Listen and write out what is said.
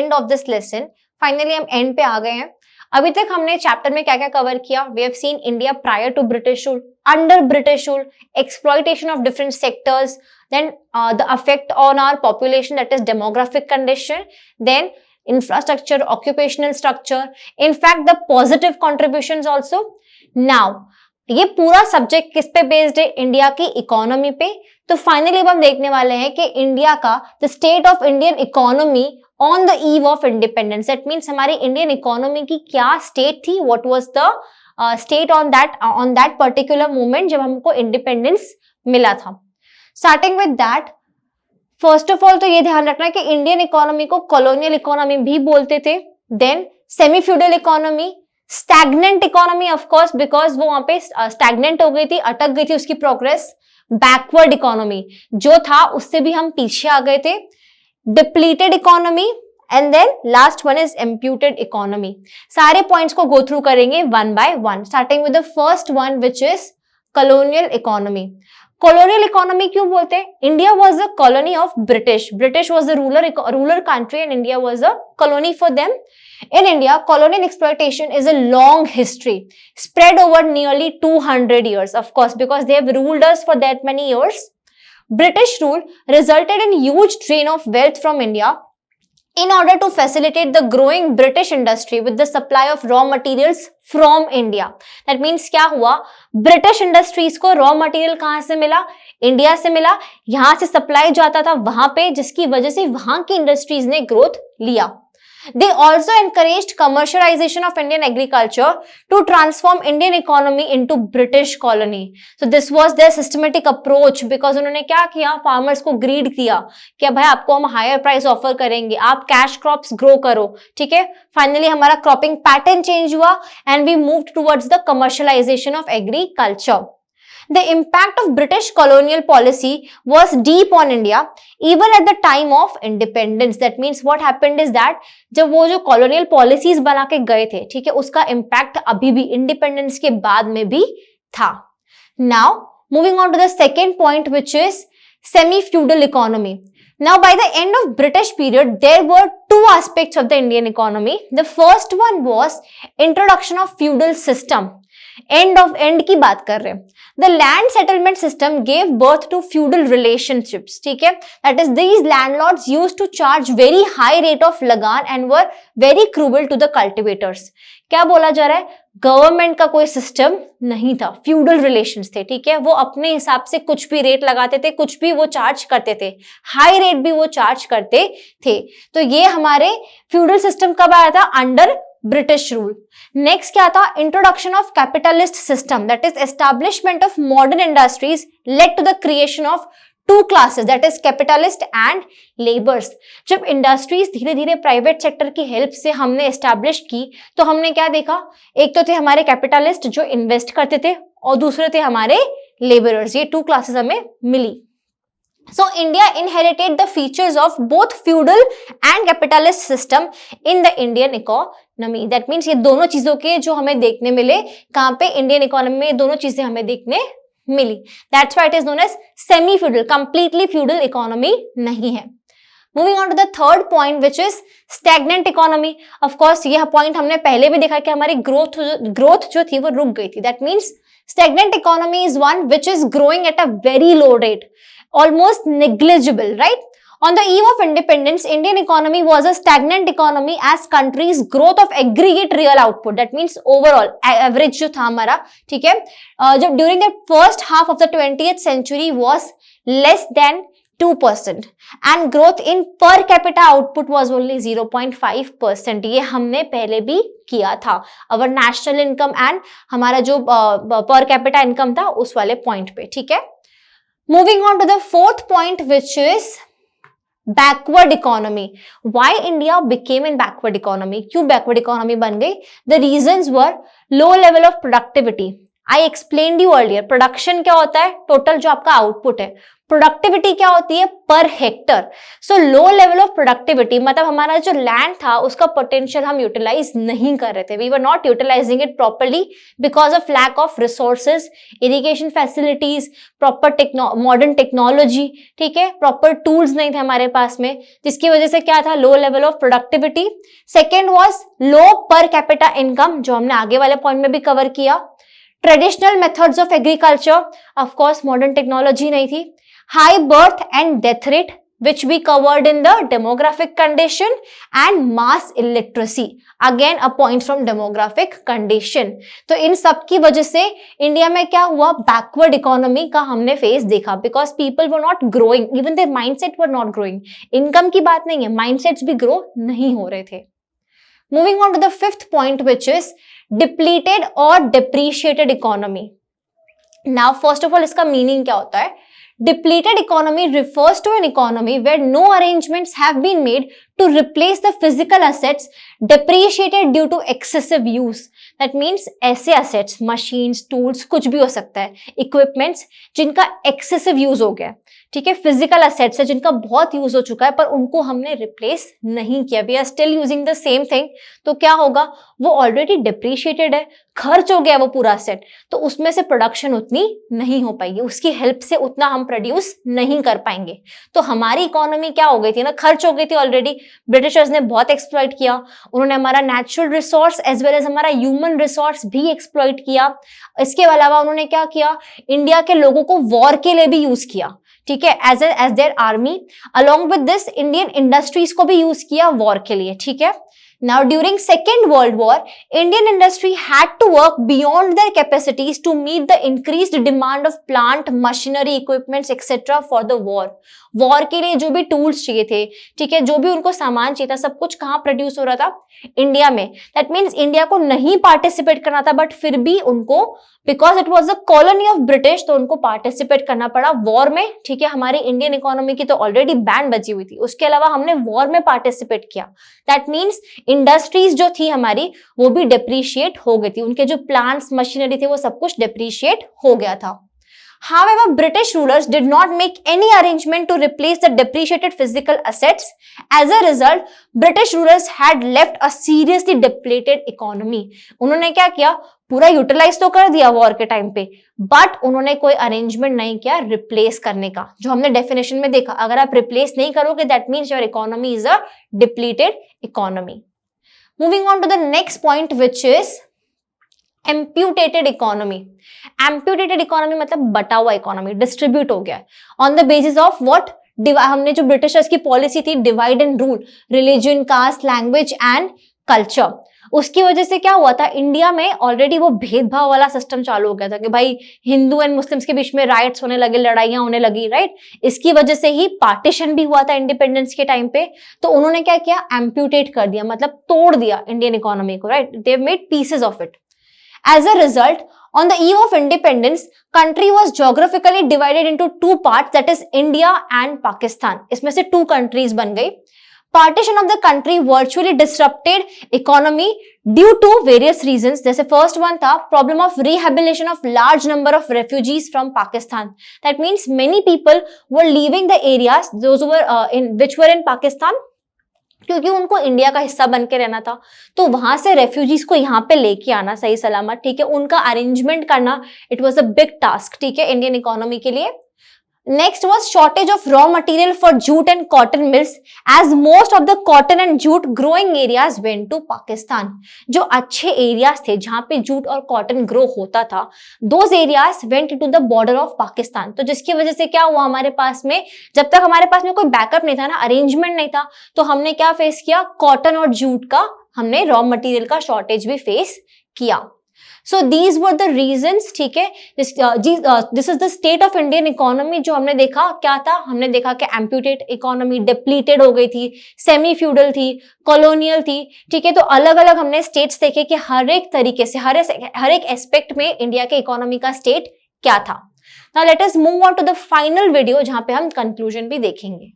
End of this lesson. Finally हम and पे आ गए हैं. अभी तक हमने चैप्टर में क्या क्या कवर किया? We have seen India prior to British rule, under British rule, exploitation of different sectors, then the effect on our population, that is demographic condition, then infrastructure, occupational structure, in fact the positive contributions also. Now ये पूरा subject किस पे based है? India की economy पे. तो finally अब हम देखने वाले हैं कि इंडिया का the state of Indian economy on the eve of independence. That means हमारी इंडियन इकोनॉमी की क्या स्टेट थी, what was the state on that particular moment जब हमको इंडिपेंडेंस मिला था. Starting with that, first of all तो ये ध्यान रखना है कि इंडियन इकोनॉमी को कॉलोनियल इकोनॉमी भी बोलते थे. Then semi feudal economy, stagnant economy of course because वो वहां पे स्टैग्नेंट हो गई थी, अटक गई थी उसकी प्रोग्रेस. बैकवर्ड इकोनॉमी जो था उससे भी हम पीछे आ गए थे. Depleted economy and then last one is imputed economy. सारे पॉइंट्स को गो थ्रू करेंगे one by one, starting with the first one which is colonial economy. Colonial economy क्यों बोलते हैं? India was a colony of British. British was the ruler country and India was a colony for them. In India, colonial exploitation is a long history spread over nearly 200 years, of course, because they have ruled us for that many years. British rule resulted in huge drain of wealth from India in order to facilitate the growing British industry with the supply of raw materials from India. That means क्या हुआ? British industries को raw material कहाँ से मिला? India से मिला. यहाँ से सप्लाई जाता था वहां पे, जिसकी वजह से वहां की इंडस्ट्रीज ने ग्रोथ लिया. They also encouraged commercialization of Indian agriculture to transform Indian economy into British colony. So this was their systematic approach because उन्होंने क्या किया? फार्मर्स को ग्रीड किया कि भाई आपको हम हायर प्राइस ऑफर करेंगे, आप कैश क्रॉप्स ग्रो करो. ठीक है, फाइनली हमारा क्रॉपिंग पैटर्न चेंज हुआ and we moved towards the commercialisation of agriculture. The impact of British colonial policy was deep on India even at the time of independence. That means what happened is that जब वो जो colonial policies बना के गए थे, ठीक है, उसका impact अभी भी independence के बाद में भी था. Now moving on to the second point which is semi-feudal economy. Now by the end of British period there were two aspects of the Indian economy. The first one was introduction of feudal system. End की बात कर रहे हैं. The land settlement system gave birth to feudal relationships. ठीक है, that is these landlords used to charge very high rate of lagaan and were very cruel to the cultivators. क्या बोला जा रहा है? गवर्नमेंट का कोई सिस्टम नहीं था, फ्यूडल रिलेशंस थे. ठीक है, वो अपने हिसाब से कुछ भी रेट लगाते थे, कुछ भी वो चार्ज करते थे, हाई रेट भी वो चार्ज करते थे. तो ये हमारे फ्यूडल सिस्टम कब आया था? Under British rule. नेक्स्ट क्या था? Introduction of capitalist system, that is establishment of modern industries led to the creation of two classes, that is capitalist and labours. जब इंडस्ट्रीज धीरे धीरे प्राइवेट सेक्टर की help से हमने एस्टैब्लिश की तो हमने क्या देखा? एक तो थे हमारे कैपिटलिस्ट जो इन्वेस्ट करते थे और दूसरे थे हमारे लेबरर्स. ये टू क्लासेस हमें मिली. So India inherited the features of both feudal and capitalist system in the Indian economy. That means ये दोनों चीजों के जो हमें देखने मिले, कहाँ पे? इंडियन इकोनॉमी में ये दोनों चीजें हमें देखने मिली. That's why it is known as semi-feudal. Completely feudal economy नहीं है. Moving on to the third point which is stagnant economy. Of course यह point हमने पहले भी देखा कि हमारी growth जो थी वो रुक गई थी. That means stagnant economy is one which is growing at a very low rate. Almost negligible, right? On the eve of independence, Indian economy was a stagnant economy as country's growth of aggregate real output. That means overall average जो था हमारा, ठीक है, जब during the first half of the 20th century was less than 2% and growth in per capita output was only 0.5%. ये हमने पहले भी किया था. Our national income and हमारा जो per capita income था उस वाले point पे, ठीक है. Moving on to the fourth point which is backward economy. Why India became in backward economy? क्यों backward economy बन गई? The reasons were low level of productivity, I explained you earlier, production क्या होता है, total जो आपका output है, productivity क्या होती है, per hectare. So low level of productivity मतलब हमारा जो लैंड था उसका पोटेंशियल हम यूटिलाइज नहीं कर रहे थे, we were not utilising it properly because of lack of resources, irrigation facilities, proper modern technology, ठीक है, प्रॉपर टूल्स नहीं थे हमारे पास में, जिसकी वजह से क्या था, low level of productivity. Second was low per capita income, जो हमने आगे वाले पॉइंट में भी कवर किया। Traditional methods of agriculture, of course modern technology नहीं थी। High birth and death rate, which we covered in the demographic condition, and mass illiteracy, again a point from demographic condition। तो इन सब की वजह से इंडिया में क्या हुआ, बैकवर्ड इकोनॉमी का हमने फेस देखा, because people were not growing, even there mindset were not growing. Income की बात नहीं है, माइंडसेट्स भी ग्रो नहीं हो रहे थे। Moving on to the fifth point which is depleted और depreciated economy. Now first of all इसका मीनिंग क्या होता है, depleted economy refers to an economy where no arrangements have been made to replace the physical assets depreciated due to excessive use। That means ऐसे assets, machines, tools, कुछ भी हो सकता है, equipments जिनका excessive use हो गया, ठीक है, फिजिकल असेट्स है जिनका बहुत यूज हो चुका है पर उनको हमने रिप्लेस नहीं किया, we are still using the same thing, तो क्या होगा, वो ऑलरेडी डिप्रीशिएटेड है, खर्च हो गया वो पूरा असेट, तो उसमें से प्रोडक्शन उतनी नहीं हो पाएगी, उसकी हेल्प से उतना हम प्रोड्यूस नहीं कर पाएंगे। तो हमारी इकोनॉमी क्या हो गई थी ना, खर्च हो गई थी ऑलरेडी, ब्रिटिशर्स ने बहुत एक्सप्लॉइट किया, उन्होंने हमारा natural resource as well as हमारा ह्यूमन रिसोर्स भी एक्सप्लॉइट किया। इसके अलावा उन्होंने क्या किया, इंडिया के लोगों को वॉर के लिए भी यूज किया, ठीक है, as their army. Along with this Indian industries को भी यूज किया वॉर के लिए, ठीक है। Now during Second World War, Indian industry had to work beyond their capacities to meet the increased demand of plant, machinery, equipments, etc. for the war. War के लिए जो भी टूल्स चाहिए थे, ठीक है, जो भी उनको सामान चाहिए था, सब कुछ कहाँ प्रोड्यूस हो रहा था, इंडिया में। दैट मीन्स इंडिया को नहीं पार्टिसिपेट करना था, बट फिर भी उनको, because it was a colony of British, तो उनको पार्टिसिपेट करना पड़ा वॉर में, ठीक है। हमारी इंडियन इकोनॉमी की तो ऑलरेडी बैन बची हुई थी, उसके अलावा हमने वॉर में पार्टिसिपेट किया। दैट मीन्स इंडस्ट्रीज जो थी हमारी वो भी डिप्रीशिएट हो गई थी, उनके जो प्लांट्स, मशीनरी थे वो सब कुछ डिप्रीशिएट हो गया था। However, British rulers did not make any arrangement to replace the depreciated physical assets. As a result, British rulers had left a seriously depleted economy. उन्होंने क्या किया, पूरा यूटिलाइज तो कर दिया वॉर के टाइम पे, बट उन्होंने कोई अरेंजमेंट नहीं किया रिप्लेस करने का, जो हमने डेफिनेशन में देखा, अगर आप रिप्लेस नहीं करोगे that means your economy is a depleted economy. Moving on to the next point which is amputated economy. Amputated economy मतलब बटा हुआ इकोनॉमी, डिस्ट्रीब्यूट हो गया on the basis of what, हमने जो ब्रिटिशर्स की पॉलिसी थी divide and rule, religion, caste, language and culture, उसकी वजह से क्या हुआ था, इंडिया में ऑलरेडी वो भेदभाव वाला सिस्टम चालू हो गया था कि भाई हिंदू एंड मुस्लिम्स के बीच में राइट्स होने लगे, लड़ाइयां होने लगी, राइट। इसकी वजह से ही पार्टीशन भी हुआ था इंडिपेंडेंस के टाइम पे। तो उन्होंने क्या किया, एम्प्यूटेट कर दिया, मतलब तोड़ दिया इंडियन इकोनॉमी को, right, they made pieces of it. As a result, on the eve of independence, country was geographically divided into two parts, that is India and Pakistan. इसमें से two countries बन गई। Partition of the country virtually disrupted economy due to various reasons. जैसे first one था problem of rehabilitation of large number of refugees from Pakistan. That means many people were leaving the areas, those who were which were in Pakistan, क्योंकि उनको India का हिस्सा बन के रहना था, तो वहां से रेफ्यूजीज को यहाँ पे लेके आना सही सलामत, ठीक है, उनका अरेंजमेंट करना, it was a big task, ठीक है, इंडियन इकोनॉमी के लिए। Next was shortage of raw material for jute and cotton mills, as most of the cotton and jute growing areas went to Pakistan. जो अच्छे areas थे जहां पे jute और कॉटन ग्रो होता था, those areas went to the border of Pakistan. तो जिसकी वजह से क्या हुआ, हमारे पास में जब तक हमारे पास में कोई बैकअप नहीं था ना, अरेंजमेंट नहीं था, तो हमने क्या फेस किया, कॉटन और जूट का हमने रॉ मटेरियल का शॉर्टेज भी फेस किया। So these were the reasons, ठीक है, this is the state of Indian economy। जो हमने देखा क्या था, हमने देखा कि एम्प्यूटेड इकोनॉमी, डिप्लीटेड हो गई थी, सेमी फ्यूडल थी, कॉलोनियल थी, ठीक है। तो अलग अलग हमने स्टेट्स देखे कि हर एक तरीके से, हर एक एस्पेक्ट में इंडिया के इकोनॉमी का स्टेट क्या था। Now let us move on to the final video जहां पे हम कंक्लूजन भी देखेंगे।